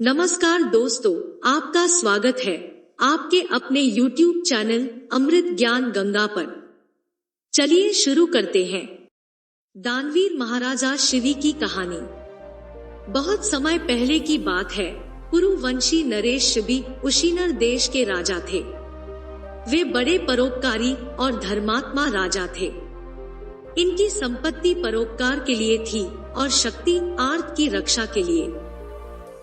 नमस्कार दोस्तों, आपका स्वागत है आपके अपने YouTube चैनल अमृत ज्ञान गंगा पर। चलिए शुरू करते हैं। दानवीर महाराजा शिवी की कहानी। बहुत समय पहले की बात है। पुरुवंशी नरेश शिवी उशीनर देश के राजा थे। वे बड़े परोपकारी और धर्मात्मा राजा थे। इनकी संपत्ति परोपकार के लिए थी और शक्ति आर्त की रक्षा के लिए।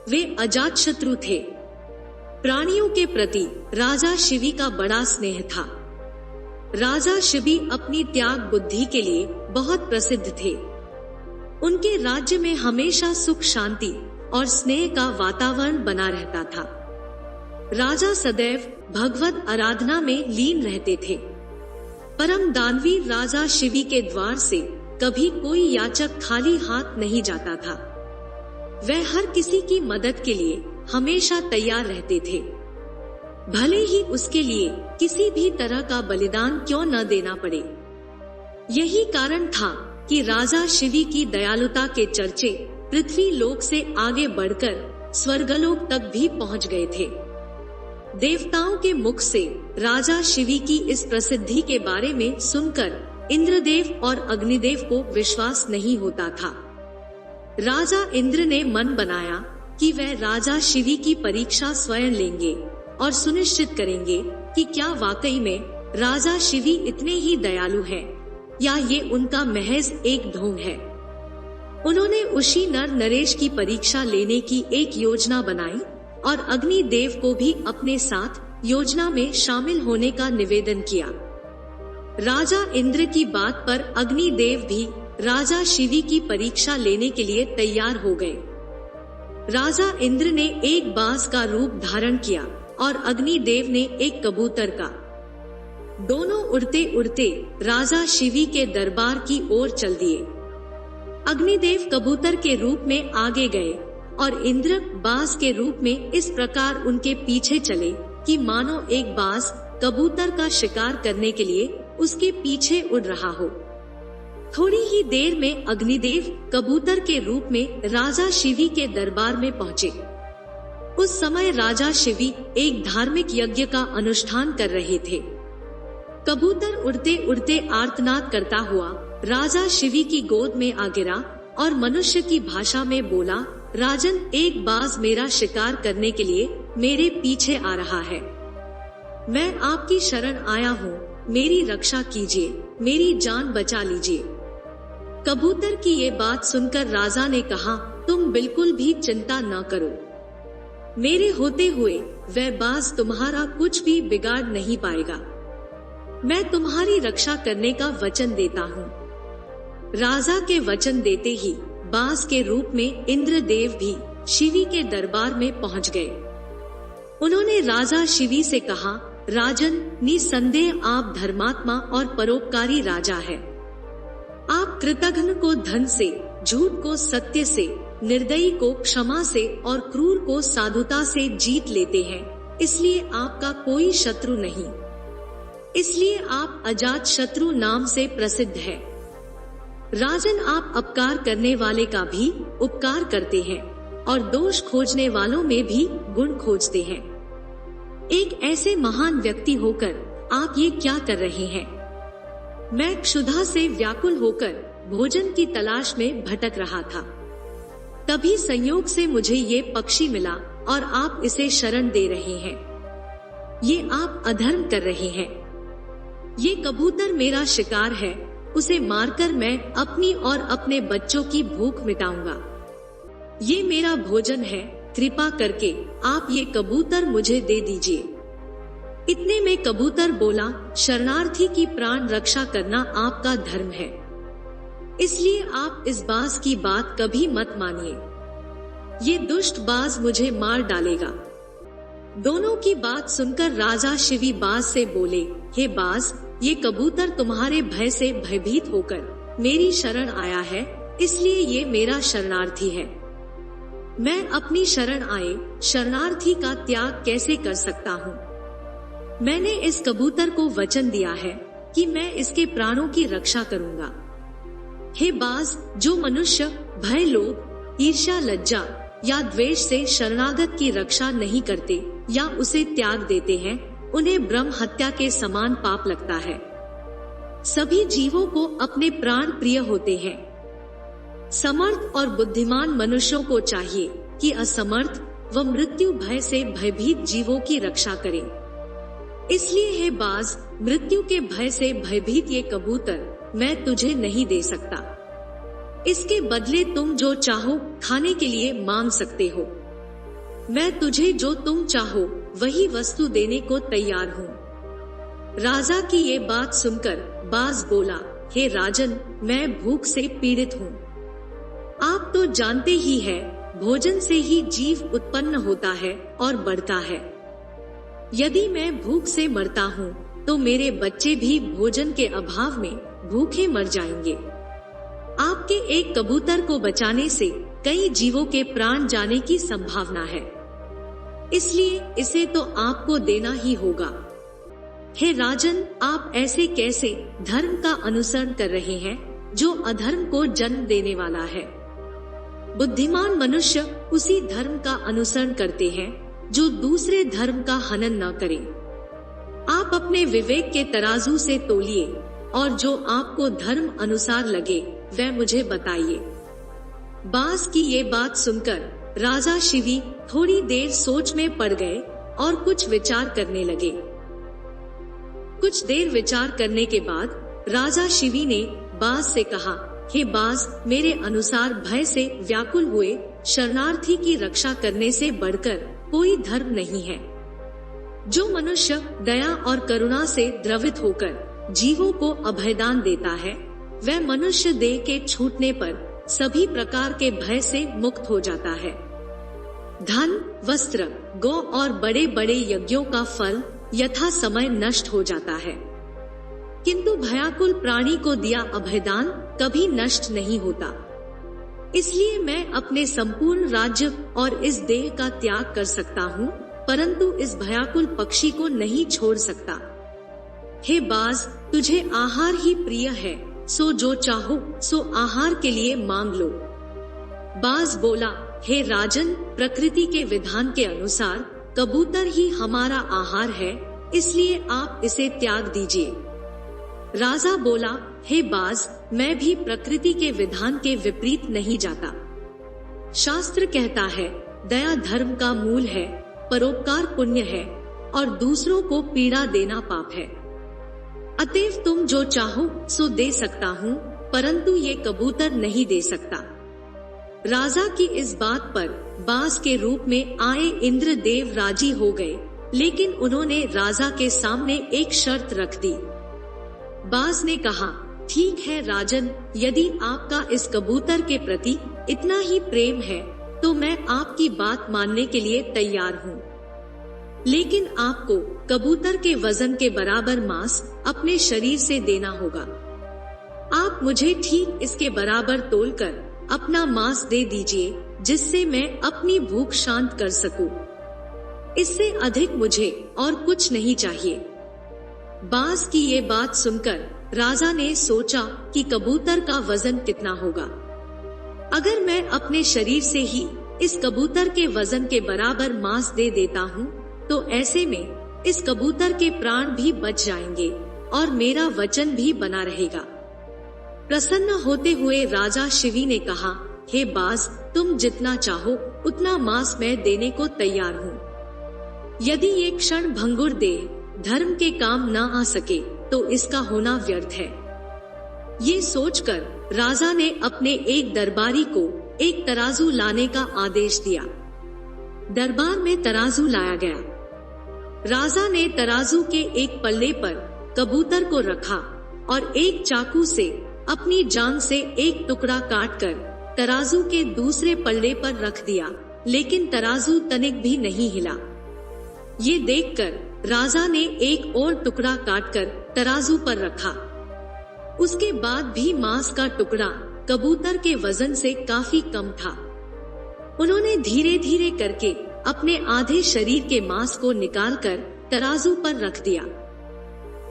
वे अजातशत्रु थे। प्राणियों के प्रति राजा शिवी का बड़ा स्नेह था। राजा शिवी अपनी त्याग बुद्धि के लिए बहुत प्रसिद्ध थे। उनके राज्य में हमेशा सुख शांति और स्नेह का वातावरण बना रहता था। राजा सदैव भगवत आराधना में लीन रहते थे। परम दानवीर राजा शिवी के द्वार से कभी कोई याचक खाली हाथ नहीं जाता था। वह हर किसी की मदद के लिए हमेशा तैयार रहते थे, भले ही उसके लिए किसी भी तरह का बलिदान क्यों न देना पड़े। यही कारण था कि राजा शिवी की दयालुता के चर्चे पृथ्वी लोक से आगे बढ़कर स्वर्गलोक तक भी पहुंच गए थे। देवताओं के मुख से राजा शिवी की इस प्रसिद्धि के बारे में सुनकर इंद्रदेव और अग्निदेव को विश्वास नहीं होता था। राजा इंद्र ने मन बनाया कि वह राजा शिवी की परीक्षा स्वयं लेंगे और सुनिश्चित करेंगे कि क्या वाकई में राजा शिवी इतने ही दयालु हैं या ये उनका महज एक ढोंग है। उन्होंने उशीनर नरेश की परीक्षा लेने की एक योजना बनाई और अग्निदेव को भी अपने साथ योजना में शामिल होने का निवेदन किया। राजा इंद्र की बात पर अग्निदेव भी राजा शिवी की परीक्षा लेने के लिए तैयार हो गए। राजा इंद्र ने एक बाज का रूप धारण किया और अग्निदेव ने एक कबूतर का। दोनों उड़ते उड़ते राजा शिवी के दरबार की ओर चल दिए। अग्निदेव कबूतर के रूप में आगे गए और इंद्र बाज के रूप में इस प्रकार उनके पीछे चले कि मानो एक बाज कबूतर का शिकार करने के लिए उसके पीछे उड़ रहा हो। थोड़ी ही देर में अग्निदेव कबूतर के रूप में राजा शिवी के दरबार में पहुंचे। उस समय राजा शिवी एक धार्मिक यज्ञ का अनुष्ठान कर रहे थे। कबूतर उड़ते उड़ते आर्तनाद करता हुआ राजा शिवी की गोद में आ गिरा और मनुष्य की भाषा में बोला, राजन, एक बाज मेरा शिकार करने के लिए मेरे पीछे आ रहा है। मैं आपकी शरण आया हूँ, मेरी रक्षा कीजिए, मेरी जान बचा लीजिए। कबूतर की ये बात सुनकर राजा ने कहा, तुम बिल्कुल भी चिंता न करो। मेरे होते हुए वह बाज तुम्हारा कुछ भी बिगाड़ नहीं पाएगा। मैं तुम्हारी रक्षा करने का वचन देता हूँ। राजा के वचन देते ही बाज के रूप में इंद्रदेव भी शिवी के दरबार में पहुँच गए। उन्होंने राजा शिवी से कहा, राजन, निसंदेह आप धर्मात्मा और परोपकारी राजा है। आप कृतघ्न को धन से, झूठ को सत्य से, निर्दयी को क्षमा से और क्रूर को साधुता से जीत लेते हैं, इसलिए आपका कोई शत्रु नहीं। इसलिए आप अजात शत्रु नाम से प्रसिद्ध है। राजन, आप अपकार करने वाले का भी उपकार करते हैं और दोष खोजने वालों में भी गुण खोजते हैं। एक ऐसे महान व्यक्ति होकर आप ये क्या कर रहे हैं? मैं क्षुधा से व्याकुल होकर भोजन की तलाश में भटक रहा था। तभी संयोग से मुझे ये पक्षी मिला और आप इसे शरण दे रहे हैं। ये आप अधर्म कर रहे हैं। ये कबूतर मेरा शिकार है, उसे मारकर मैं अपनी और अपने बच्चों की भूख मिटाऊंगा। ये मेरा भोजन है, कृपा करके आप ये कबूतर मुझे दे दीजिए। इतने में कबूतर बोला, शरणार्थी की प्राण रक्षा करना आपका धर्म है, इसलिए आप इस बाज की बात कभी मत मानिए। ये दुष्ट बाज मुझे मार डालेगा। दोनों की बात सुनकर राजा शिवी बाज से बोले, हे बाज, ये कबूतर तुम्हारे भय से भयभीत होकर मेरी शरण आया है, इसलिए ये मेरा शरणार्थी है। मैं अपनी शरण आए शरणार्थी का त्याग कैसे कर सकता हूँ? मैंने इस कबूतर को वचन दिया है कि मैं इसके प्राणों की रक्षा करूंगा। हे बाज, जो मनुष्य भय, लोभ, ईर्ष्या, लज्जा, या द्वेष से शरणागत की रक्षा नहीं करते या उसे त्याग देते हैं, उन्हें ब्रह्म हत्या के समान पाप लगता है। सभी जीवों को अपने प्राण प्रिय होते हैं। समर्थ और बुद्धिमान मनुष्यों को चाहिए कि असमर्थ व मृत्यु भय से भयभीत जीवों की रक्षा करें। इसलिए हे बाज, मृत्यु के भय से भयभीत ये कबूतर मैं तुझे नहीं दे सकता। इसके बदले तुम जो चाहो खाने के लिए मांग सकते हो। मैं तुझे जो तुम चाहो वही वस्तु देने को तैयार हूँ। राजा की ये बात सुनकर बाज बोला, हे राजन, मैं भूख से पीड़ित हूँ। आप तो जानते ही है, भोजन से ही जीव उत्पन्न होता है और बढ़ता है। यदि मैं भूख से मरता हूँ तो मेरे बच्चे भी भोजन के अभाव में भूखे मर जाएंगे। आपके एक कबूतर को बचाने से कई जीवों के प्राण जाने की संभावना है, इसलिए इसे तो आपको देना ही होगा। हे राजन, आप ऐसे कैसे धर्म का अनुसरण कर रहे हैं जो अधर्म को जन्म देने वाला है। बुद्धिमान मनुष्य उसी धर्म का अनुसरण करते हैं जो दूसरे धर्म का हनन न करे। आप अपने विवेक के तराजू से तोलिए और जो आपको धर्म अनुसार लगे वह मुझे बताइए। बाज की ये बात सुनकर राजा शिवी थोड़ी देर सोच में पड़ गए और कुछ विचार करने लगे। कुछ देर विचार करने के बाद राजा शिवी ने बाज से कहा, हे बाज, मेरे अनुसार भय से व्याकुल हुए शरणार्थी की रक्षा करने से बढ़कर कोई धर्म नहीं है। जो मनुष्य दया और करुणा से द्रवित होकर जीवों को अभयदान देता है, वह मनुष्य देह के छूटने पर सभी प्रकार के भय से मुक्त हो जाता है। धन, वस्त्र, गौ और बड़े बड़े यज्ञों का फल यथा समय नष्ट हो जाता है, किंतु भयाकुल प्राणी को दिया अभयदान कभी नष्ट नहीं होता। इसलिए मैं अपने संपूर्ण राज्य और इस देह का त्याग कर सकता हूँ, परंतु इस भयाकुल पक्षी को नहीं छोड़ सकता। हे बाज, तुझे आहार ही प्रिय है, सो जो चाहो सो आहार के लिए मांग लो। बाज बोला, हे राजन, प्रकृति के विधान के अनुसार कबूतर ही हमारा आहार है, इसलिए आप इसे त्याग दीजिए। राजा बोला, हे बाज, मैं भी प्रकृति के विधान के विपरीत नहीं जाता। शास्त्र कहता है, दया धर्म का मूल है, परोपकार पुण्य है और दूसरों को पीड़ा देना पाप है। अतएव तुम जो चाहो सो दे सकता हूँ, परंतु ये कबूतर नहीं दे सकता। राजा की इस बात पर बाज के रूप में आए इंद्रदेव राजी हो गए, लेकिन उन्होंने राजा के सामने एक शर्त रख दी। बाज ने कहा, ठीक है राजन, यदि आपका इस कबूतर के प्रति इतना ही प्रेम है तो मैं आपकी बात मानने के लिए तैयार हूँ। लेकिन आपको कबूतर के वजन के बराबर मांस अपने शरीर से देना होगा। आप मुझे ठीक इसके बराबर तोलकर अपना मांस दे दीजिए, जिससे मैं अपनी भूख शांत कर सकूं। इससे अधिक मुझे और कुछ नहीं चाहिए। बाज की ये बात सुनकर राजा ने सोचा कि कबूतर का वजन कितना होगा। अगर मैं अपने शरीर से ही इस कबूतर के वजन के बराबर मांस दे देता हूँ, तो ऐसे में इस कबूतर के प्राण भी बच जाएंगे और मेरा वचन भी बना रहेगा। प्रसन्न होते हुए राजा शिवी ने कहा, हे बाज, तुम जितना चाहो उतना मांस मैं देने को तैयार हूँ। यदि ये क्षण भंगुर देह धर्म के काम न आ सके तो इसका होना व्यर्थ है। ये सोचकर राजा ने अपने एक दरबारी को एक तराजू लाने का आदेश दिया। दरबार में तराजू लाया गया। राजा ने तराजू के एक पल्ले पर कबूतर को रखा और एक चाकू से अपनी जांघ से एक टुकड़ा काटकर तराजू के दूसरे पल्ले पर रख दिया, लेकिन तराजू तनिक भी नहीं हिला। ये देखकर राजा ने एक और टुकड़ा काटकर तराजू पर रखा। उसके बाद भी मांस का टुकड़ा कबूतर के वजन से काफी कम था। उन्होंने धीरे धीरे करके अपने आधे शरीर के मांस को निकालकर तराजू पर रख दिया।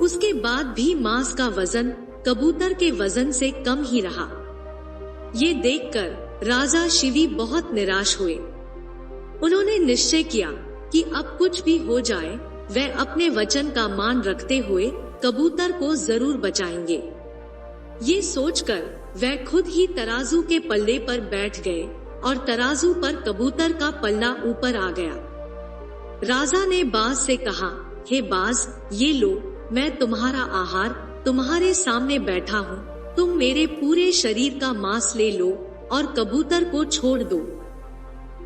उसके बाद भी मांस का वजन कबूतर के वजन से कम ही रहा। ये देखकर राजा शिवी बहुत निराश हुए उन्होंने निश्चय किया कि अब कुछ भी हो जाए वह अपने वचन का मान रखते हुए कबूतर को जरूर बचाएंगे। ये सोचकर वह खुद ही तराजू के पल्ले पर बैठ गए और तराजू पर कबूतर का पल्ला ऊपर आ गया। राजा ने बाज से कहा, हे बाज, ये लो, मैं तुम्हारा आहार तुम्हारे सामने बैठा हूँ, तुम मेरे पूरे शरीर का मांस ले लो और कबूतर को छोड़ दो।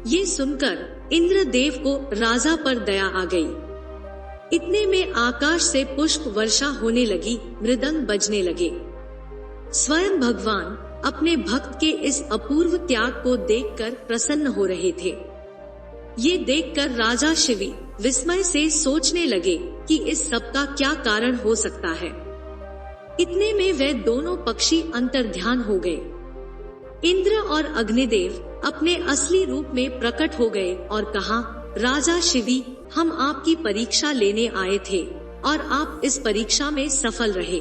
ये सुनकर इंद्रदेव को राजा पर दया आ गई। इतने में आकाश से पुष्प वर्षा होने लगी, मृदंग बजने लगे। स्वयं भगवान अपने भक्त के इस अपूर्व त्याग को देखकर प्रसन्न हो रहे थे। ये देखकर राजा शिवी विस्मय से सोचने लगे कि इस सब का क्या कारण हो सकता है। इतने में वे दोनों पक्षी अंतर्ध्यान हो गए। इंद्र और अग्निदेव अपने असली रूप में प्रकट हो गए और कहा, राजा शिवी, हम आपकी परीक्षा लेने आए थे और आप इस परीक्षा में सफल रहे।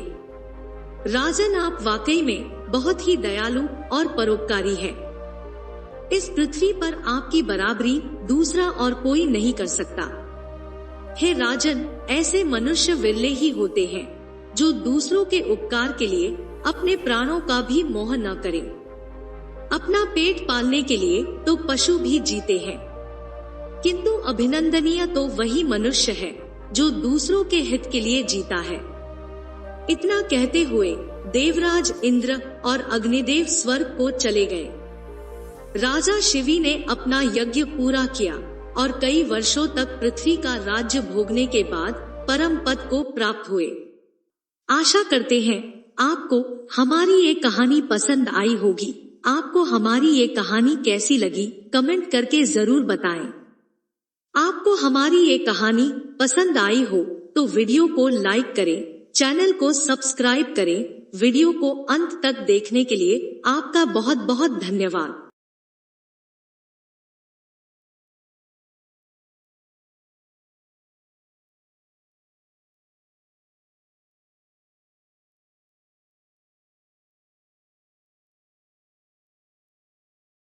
राजन, आप वाकई में बहुत ही दयालु और परोपकारी हैं। इस पृथ्वी पर आपकी बराबरी दूसरा और कोई नहीं कर सकता। हे राजन, ऐसे मनुष्य विरले ही होते हैं जो दूसरों के उपकार के लिए अपने प्राणों का भी मोह न करें। अपना पेट पालने के लिए तो पशु भी जीते हैं, किंतु अभिनंदनीय तो वही मनुष्य है जो दूसरों के हित के लिए जीता है। इतना कहते हुए देवराज इंद्र और अग्निदेव स्वर्ग को चले गए। राजा शिवी ने अपना यज्ञ पूरा किया और कई वर्षों तक पृथ्वी का राज्य भोगने के बाद परम पद को प्राप्त हुए। आशा करते हैं आपको हमारी ये कहानी पसंद आई होगी। आपको हमारी ये कहानी कैसी लगी कमेंट करके जरूर बताएं। आपको हमारी ये कहानी पसंद आई हो तो वीडियो को लाइक करें, चैनल को सब्सक्राइब करें। वीडियो को अंत तक देखने के लिए आपका बहुत बहुत धन्यवाद।